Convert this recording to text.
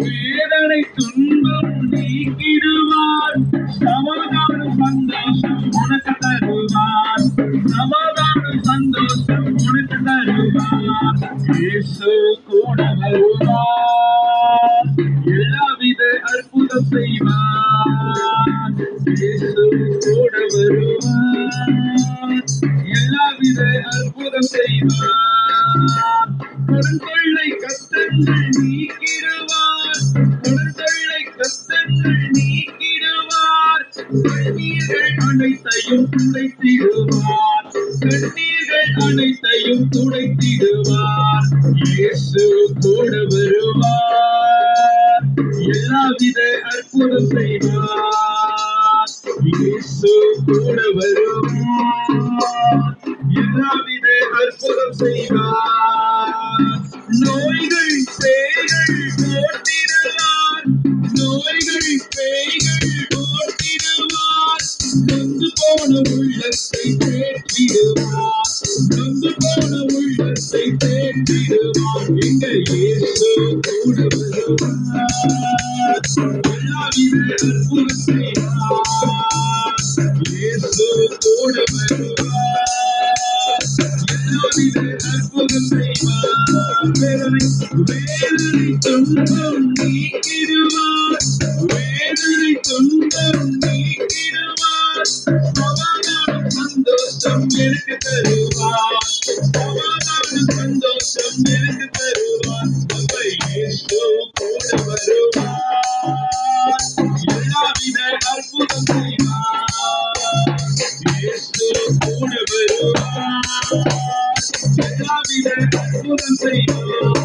வேதனை துன்பம் நீக்கிடுவார். சமாதானம் சந்தோஷம் உனக்கு தருவார். சமாதானம் சந்தோஷம் உனக்கு தருவார். இயேசு கூட வருவார். எல்லாவித அற்புதம் செய்வார். இயேசு கூட வருவார். எல்லாவித அற்புதம் செய்வார். கொடுங்கொள்ளை கஷ்டங்கள் நீக்கிடுவார். கொடுங்கொள்ளை கஷ்டங்கள் நீக்கிடுவார். கண்ணீர்கள் அனைத்தையும் துடைத்திடுவார். கண்ணீர்கள் அனைத்தையும் துடைத்திடுவார். இயேசு கூட வருவார். எல்லாவித அற்புதம் செய்வார். இயேசு கூட வருவார். எல்லாவித அற்புதம் செய்வார். நோய்கள் பேய்கள் ஓட்டிடுவார். நோய்கள் பேய்கள் ஓட்டிடுவார். நொந்து போன உள்ளத்தை தேற்றிடுவார். நொந்து போன உள்ளத்தை தேற்றிடுவார். எங்க இயேசு கூட வருவார். எல்லாவித அற்புதம் செய்வார். இயேசு கூட வருவார். எல்லாவித அற்புதம் செய்வார். வேதனை துன்பம் நீக்கிடுவார். வேதனை துன்பம் நீக்கிடுவார். சமாதானம் சந்தோஷம் எனக்கு தருவார். சமாதானம் சந்தோஷம் எனக்கு தருவார். அப்ப இயேசு கூட வருவார். எல்லாவித அற்புதம் செய்வார். இயேசு கூட வருவார். எல்லாவித அற்புதம் செய்வார்.